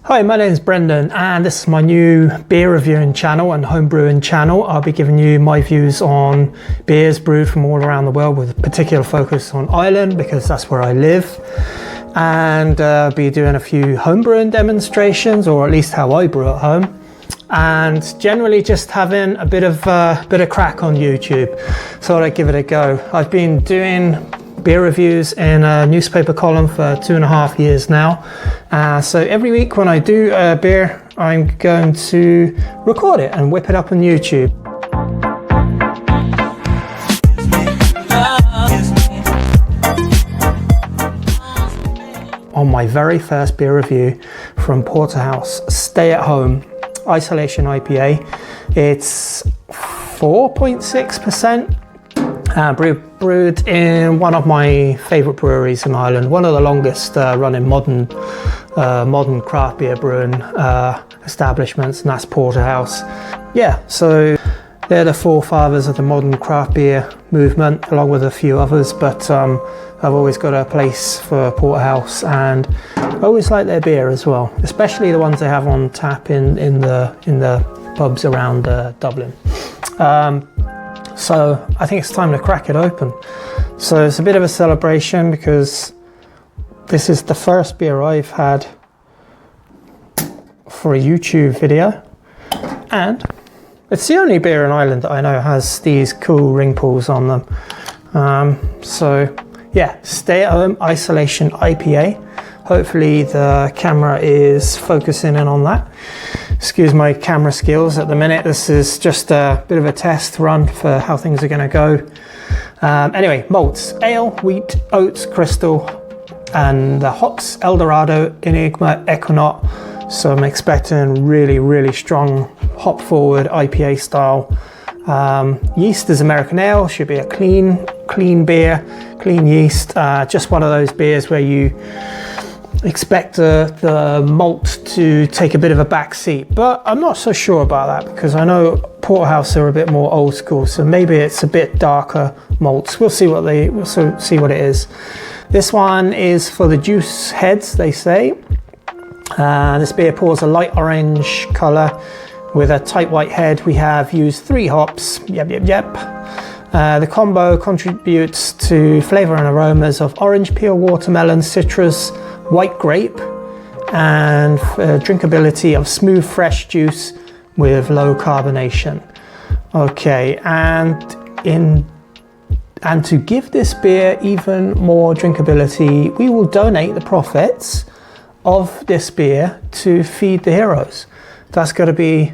Hi, my name is Brendan and this is my new beer reviewing channel and home brewing channel. I'll be giving you my views on beers brewed from all around the world with a particular focus on Ireland because that's where I live. And I'll be doing a few home brewing demonstrations, or at least how I brew at home. And generally just having a bit of crack on YouTube. Thought I'd give it a go. I've been doing beer reviews in a newspaper column for 2.5 years now. So every week when I do a beer, I'm going to record it and whip it up on YouTube. On my very first beer review from Porterhouse, Stay at Home Isolation IPA. It's 4.6%. Brewed in one of my favourite breweries in Ireland, one of the longest running modern craft beer brewing establishments, and that's Porterhouse. Yeah, so they're the forefathers of the modern craft beer movement, along with a few others, but I've always got a place for Porterhouse, and I always like their beer as well, especially the ones they have on tap in the pubs around Dublin. So I think it's time to crack it open. So it's a bit of a celebration because this is the first beer I've had for a YouTube video, and it's the only beer in Ireland that I know has these cool ring pulls on them. So yeah, Stay at Home Isolation IPA. Hopefully the camera is focusing in on that. Excuse my camera skills at the minute. This is just a bit of a test run for how things are going to go. Anyway, malts: ale, wheat, oats, crystal, and the hops: Eldorado, Enigma, Equinox. So I'm expecting really strong hop forward IPA style. Yeast is American ale. Should be a clean beer, clean yeast. Just one of those beers where you expect the malt to take a bit of a back seat, but I'm not so sure about that because I know Porterhouse are a bit more old school, so maybe it's a bit darker malts. We'll see what it is. This one is for the juice heads, they say. This beer pours a light orange colour with a tight white head. We have used 3 hops. Yep. The combo contributes to flavour and aromas of orange peel, watermelon, citrus, white grape, and drinkability of smooth fresh juice with low carbonation. Okay, and to give this beer even more drinkability, we will donate the profits of this beer to Feed the Heroes. That's got to be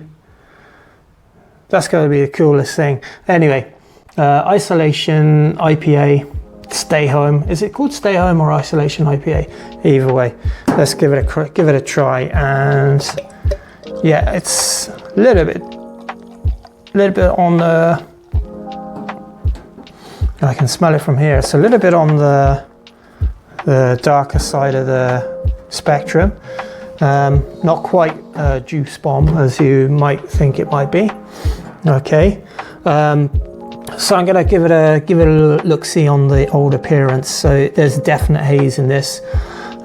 the coolest thing. Anyway, Isolation IPA. Stay Home. Is it called Stay Home or Isolation IPA? Either way, let's give it a try. And yeah, it's a little bit on the. I can smell it from here. It's a little bit on the darker side of the spectrum. Not quite a juice bomb as you might think it might be. Okay. So I'm going to give it a look-see on the old appearance. So there's definite haze in this.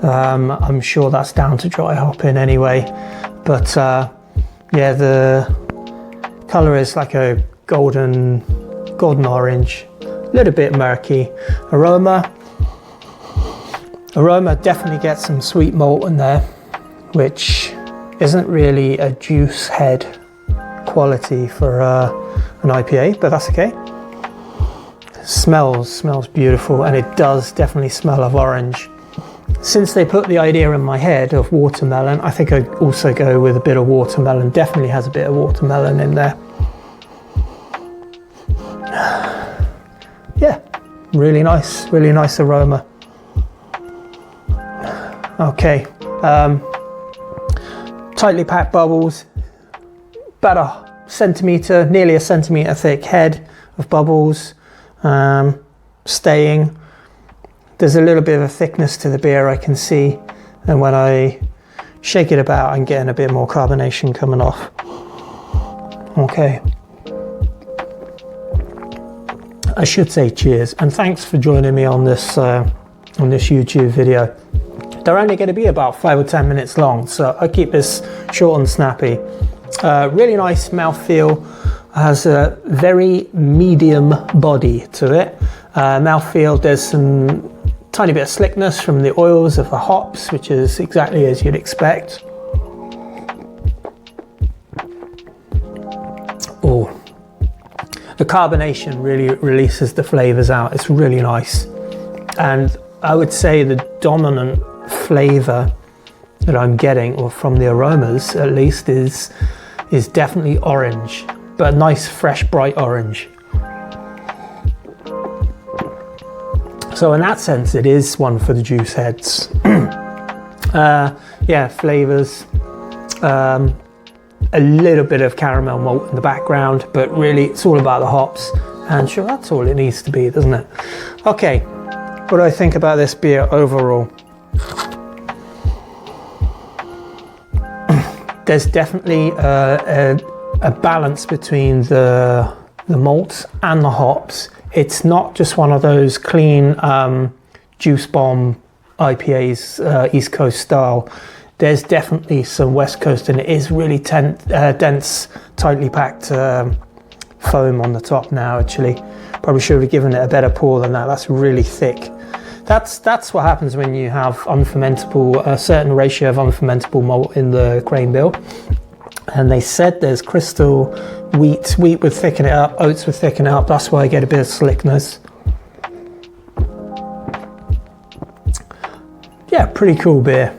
I'm sure that's down to dry hopping anyway. But yeah, the colour is like a golden orange, a little bit murky. Aroma definitely gets some sweet malt in there, which isn't really a juice head quality for an IPA, but that's okay. Smells beautiful, and it does definitely smell of orange. Since they put the idea in my head of watermelon, I think I'd also go with a bit of watermelon. Definitely has a bit of watermelon in there. Yeah, really nice aroma. Okay, tightly packed bubbles, about a centimetre, nearly a centimetre thick head of bubbles. Staying. There's a little bit of a thickness to the beer I can see, and when I shake it about I'm getting a bit more carbonation coming off. Okay, I should say cheers, and thanks for joining me on this YouTube video. They're only going to be about 5 or 10 minutes long, so I keep this short and snappy. Really nice mouthfeel, has a very medium body to it. Mouthfeel, there's some tiny bit of slickness from the oils of the hops, which is exactly as you'd expect. Oh, the carbonation really releases the flavors out. It's really nice. And I would say the dominant flavor that I'm getting, or from the aromas at least, is definitely orange, but a nice fresh bright orange. So in that sense it is one for the juice heads. Yeah, flavors, a little bit of caramel malt in the background, but really it's all about the hops, and sure, that's all it needs to be, doesn't it? Okay, what do I think about this beer overall? There's definitely a balance between the malts and the hops. It's not just one of those clean juice bomb IPAs, East Coast style. There's definitely some West Coast, and it is really dense, tightly packed foam on the top now, actually. Probably should have given it a better pour than that. That's really thick. That's what happens when you have unfermentable, a certain ratio of unfermentable malt in the grain bill. And they said there's crystal wheat would thicken it up, oats would thicken it up. That's why I get a bit of slickness. Yeah, pretty cool beer.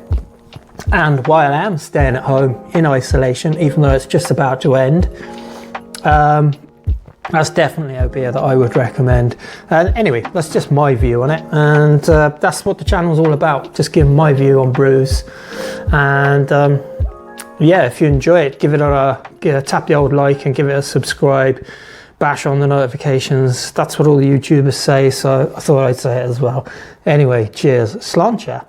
And while I am staying at home in isolation, even though it's just about to end, that's definitely a beer that I would recommend. And anyway, that's just my view on it, and that's what the channel's all about, just giving my view on brews. And yeah, if you enjoy it, give it tap the old like and give it a subscribe, bash on the notifications. That's what all the YouTubers say, so I thought I'd say it as well. Anyway, cheers, sláinte.